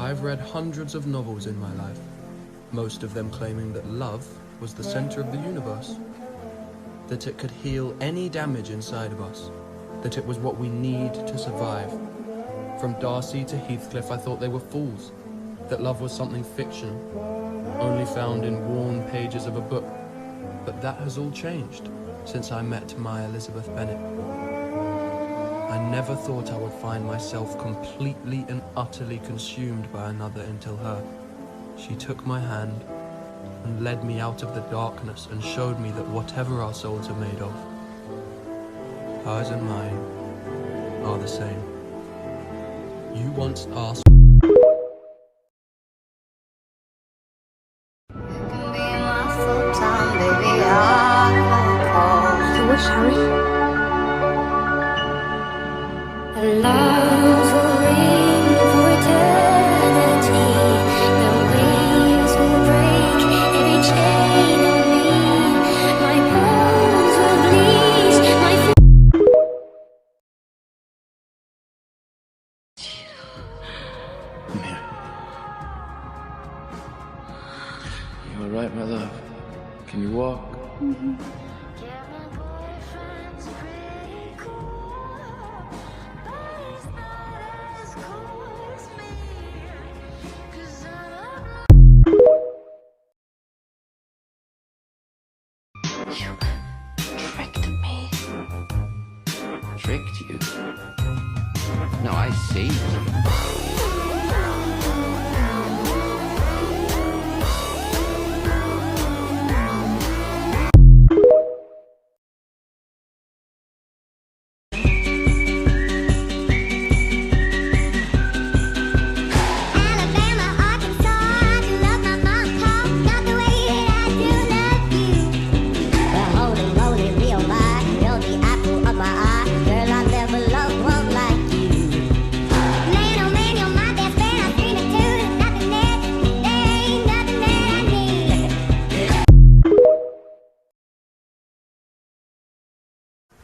I've read hundreds of novels in my life, most of them claiming that love was the center of the universe, that it could heal any damage inside of us, that it was what we need to survive. From Darcy to Heathcliff, I thought they were fools, that love was something fictional, only found in worn pages of a book. But that has all changed since I met my Elizabeth Bennet. I never thought I would find myself completely and utterly consumed by another until her. She took my hand and led me out of the darkness and showed me that whatever our souls are made of, hers and mine are the same. You once asked Harry? Love will reign for eternity. The waves will break every chain on me. My bones will bleed. My Come here. You all right, my love? Can you walk? Mm-hmm. You tricked me. Tricked you? No, I saved you.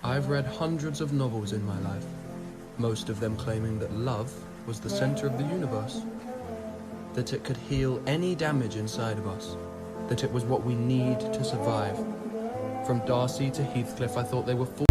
I've read hundreds of novels in my life, most of them claiming that love was the center of the universe, that it could heal any damage inside of us, that it was what we need to survive. From Darcy to Heathcliff, I thought they were fools.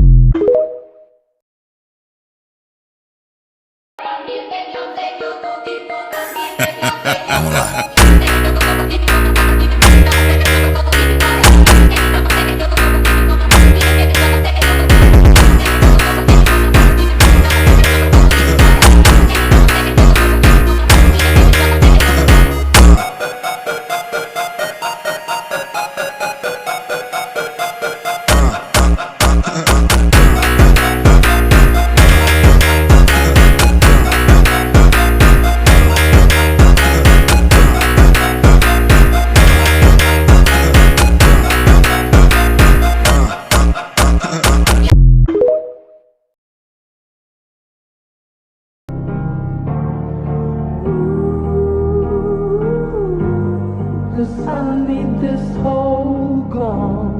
Underneath this whole gone.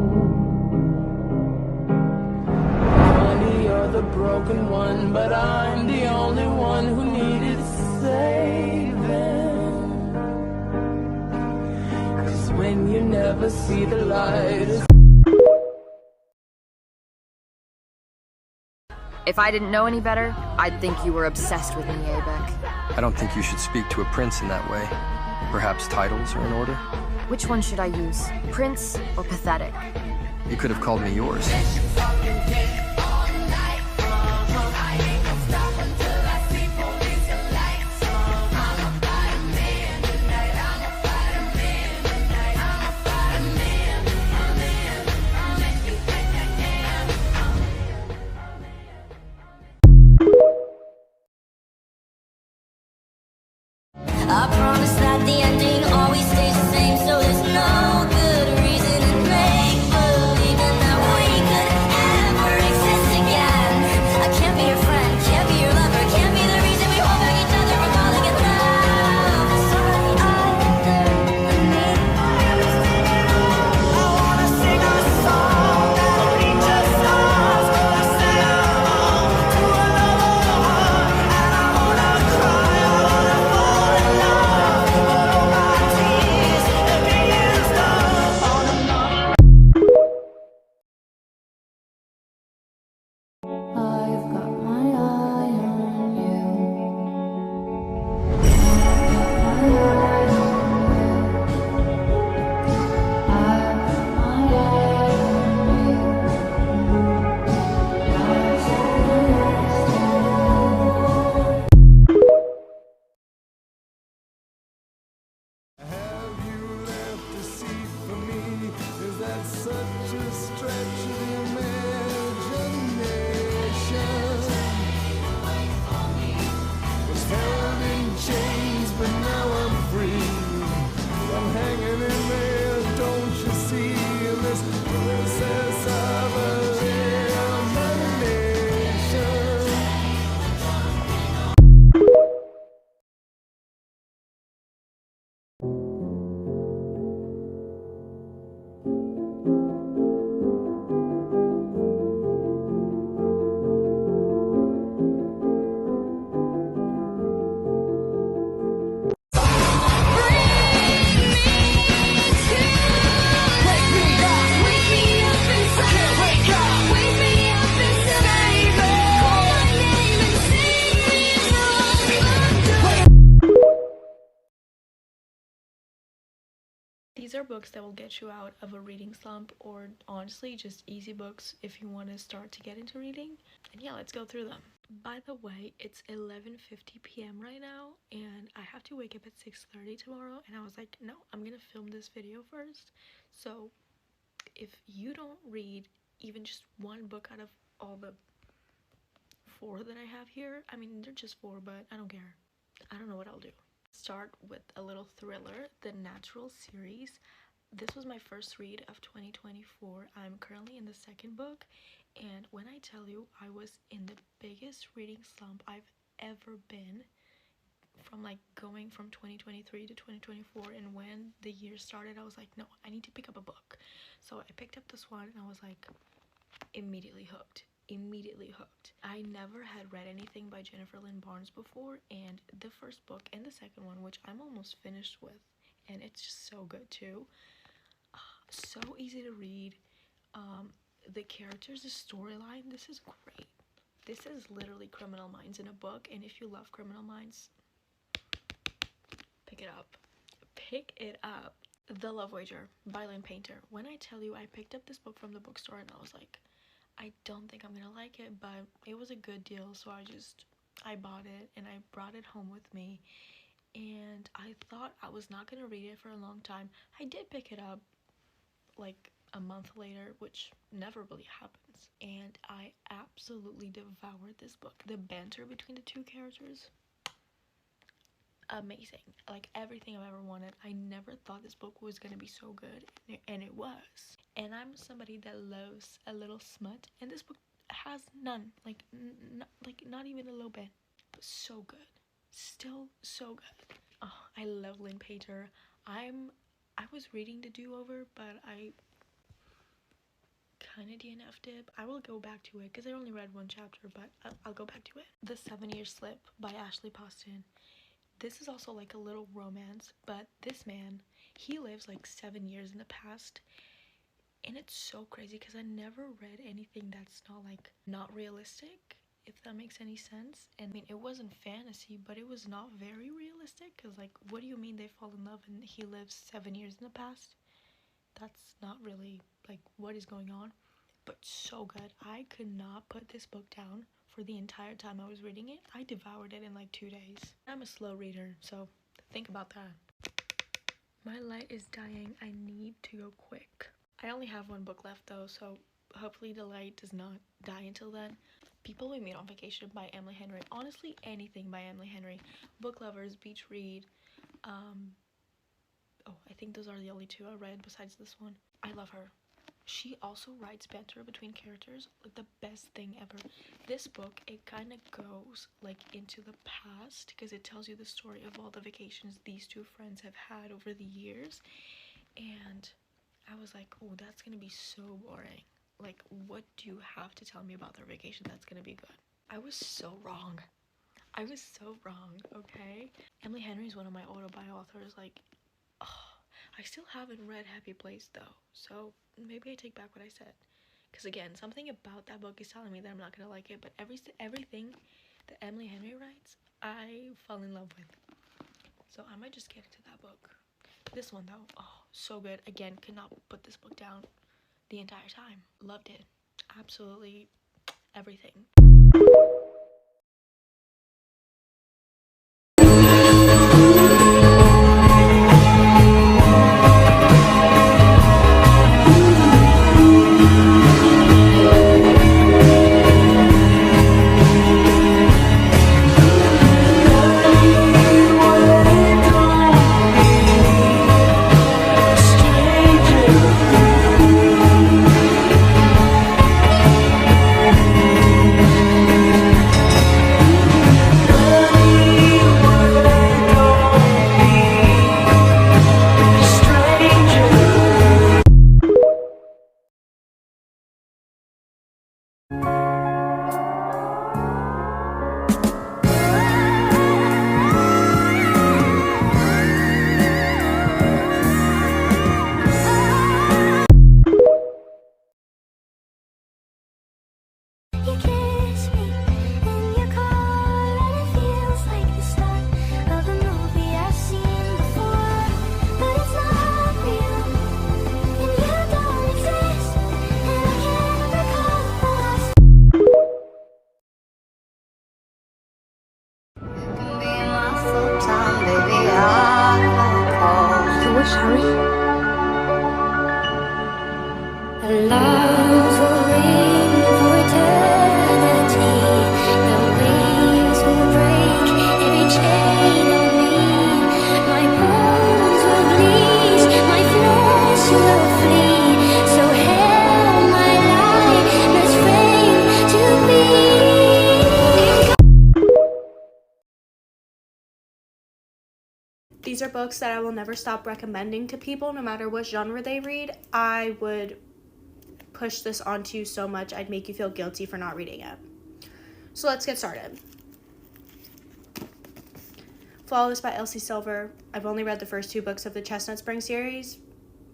Honey, you're the broken one, but I'm the only one who needed saving. 'Cause when you never see the light. If I didn't know any better, I'd think you were obsessed with me, Abeck. I don't think you should speak to a prince in that way. Perhaps titles are in order? Which one should I use? Prince or pathetic? You could have called me yours. I promise that the ending always stays the same, so there's no good reason to make believing that we could ever exist again. I can't be your friend, can't be your lover, can't be the reason we hold back each other from calling it love. Somebody other than me. I wanna sing a song that'll reach us stars. I say along to another heart, and I wanna cry, I wanna fall in love. These are books that will get you out of a reading slump, or honestly just easy books if you want to start to get into reading. And yeah, let's go through them. By the way, it's 11:50 p.m. right now, and I have to wake up at 6:30 tomorrow, and I was like, no, I'm gonna film this video first. So if you don't read even just one book out of all the 4 that I have here, I mean, they're just 4, but I don't care. I don't know what I'll do. Start with a little thriller, The Natural series. This was my first read of 2024. I'm currently in the 2nd book, and when I tell you I was in the biggest reading slump I've ever been, from like going from 2023 to 2024, and when the year started I was like, no, I need to pick up a book. So I picked up this one and I was like immediately hooked. I never had read anything by Jennifer Lynn Barnes before, and the first book and the second one, which I'm almost finished with, and it's just so good too. So easy to read. The characters, the storyline, this is great. This is literally Criminal Minds in a book, and if you love Criminal Minds, pick it up. The Love Wager by Lynn Painter. When I tell you I picked up this book from the bookstore and I was like, I don't think I'm gonna like it, but it was a good deal, so I bought it and I brought it home with me, and I thought I was not gonna read it for a long time. I did pick it up like a month later, which never really happens, and I absolutely devoured this book. The banter between the 2 characters, amazing. Like everything I've ever wanted. I never thought this book was gonna be so good, and it was. And I'm somebody that loves a little smut, and this book has none, like not even a little bit, but so good, still so good. Oh, I love Lynn Painter. I was reading The Do-Over, but I kind of DNF'd it. I will go back to it because I only read 1 chapter, but I'll go back to it. The 7-Year Slip by Ashley Poston. This is also like a little romance, but this man, he lives like 7 years in the past, and it's so crazy because I never read anything that's not realistic, if that makes any sense. And I mean, it wasn't fantasy, but it was not very realistic, because like, what do you mean they fall in love and he lives 7 years in the past? That's not really like what is going on. But so good. I could not put this book down for the entire time I was reading it. I devoured it in like 2 days. I'm a slow reader, so think about that. My light is dying. I need to go quick. I only have 1 book left though, so hopefully the light does not die until then. People We Meet on Vacation by Emily Henry. Honestly, anything by Emily Henry. Book Lovers, Beach Read. I think those are the only 2 I read besides this one. I love her. She also writes banter between characters, like the best thing ever. This book, it kind of goes like into the past because it tells you the story of all the vacations these 2 friends have had over the years. And I was like, oh, that's gonna be so boring. Like, what do you have to tell me about their vacation that's gonna be good? I was so wrong, okay? Emily Henry is one of my auto-buy authors. Like, I still haven't read Happy Place though, so maybe I take back what I said. Because again, something about that book is telling me that I'm not gonna like it, but everything that Emily Henry writes, I fall in love with. So I might just get into that book. This one though, oh, so good. Again, could not put this book down the entire time. Loved it. Absolutely everything. These are books that I will never stop recommending to people, no matter what genre they read. I would push this onto you so much, I'd make you feel guilty for not reading it. So let's get started. Flawless by Elsie Silver. I've only read the first 2 books of the Chestnut Spring series,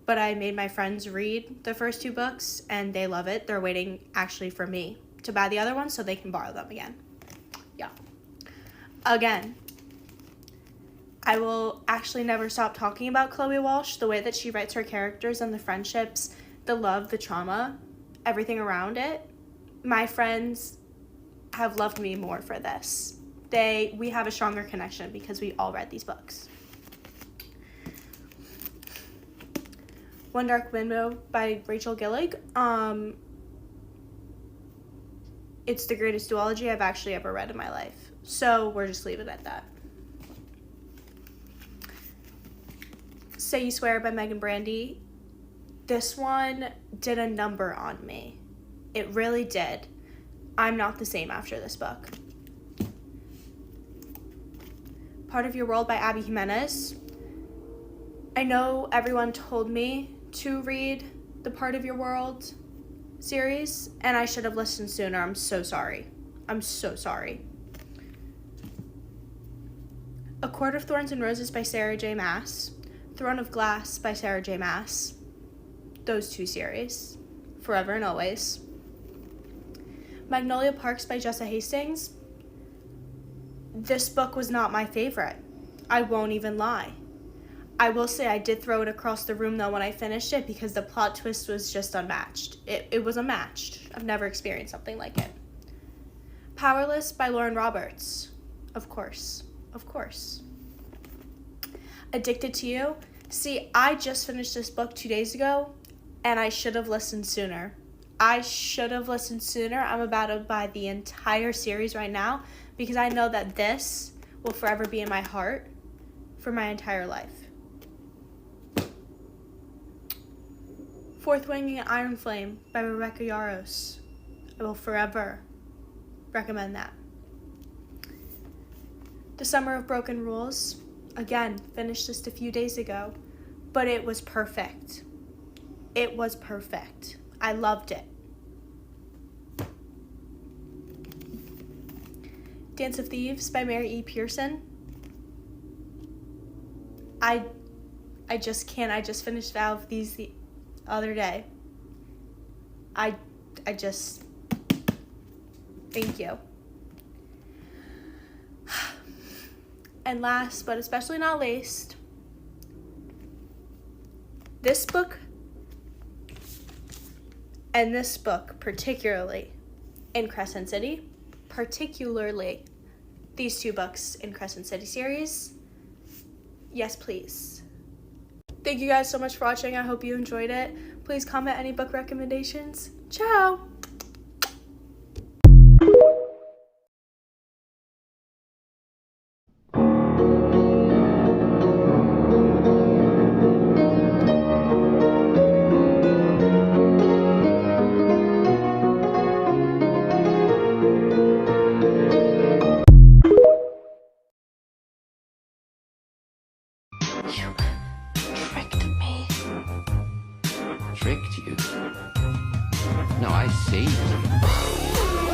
but I made my friends read the first 2 books, and they love it. They're waiting, actually, for me to buy the other ones so they can borrow them again. Yeah. Again, I will actually never stop talking about Chloe Walsh, the way that she writes her characters and the friendships, the love, the trauma, everything around it. My friends have loved me more for this. We have a stronger connection because we all read these books. One Dark Window by Rachel Gillig. It's the greatest duology I've actually ever read in my life. So we're just leaving it at that. Say You Swear by Megan Brandy. This one did a number on me. It really did. I'm not the same after this book. Part of Your World by Abby Jimenez. I know everyone told me to read the Part of Your World series, and I should have listened sooner. I'm so sorry. I'm so sorry. A Court of Thorns and Roses by Sarah J. Maas. Throne of Glass by Sarah J. Maas. Those 2 series. Forever and Always. Magnolia Parks by Jessa Hastings. This book was not my favorite. I won't even lie. I will say I did throw it across the room though when I finished it because the plot twist was just unmatched. It was unmatched. I've never experienced something like it. Powerless by Lauren Roberts. Of course. Of course. Addicted to You. See, I just finished this book 2 days ago and I should have listened sooner. I'm about to buy the entire series right now because I know that this will forever be in my heart for my entire life. Fourth Wing and Iron Flame by Rebecca Yarros. I will forever recommend that. The Summer of Broken Rules. Again, finished just a few days ago, but it was perfect. It was perfect. I loved it. Dance of Thieves by Mary E. Pearson. I just can't. I just finished Vow of Thieves the other day. I just... Thank you. And last, but especially not least, this book, and this book particularly in Crescent City, particularly these 2 books in Crescent City series. Yes, please. Thank you guys so much for watching. I hope you enjoyed it. Please comment any book recommendations. Ciao! Tricked you? No, I saved you.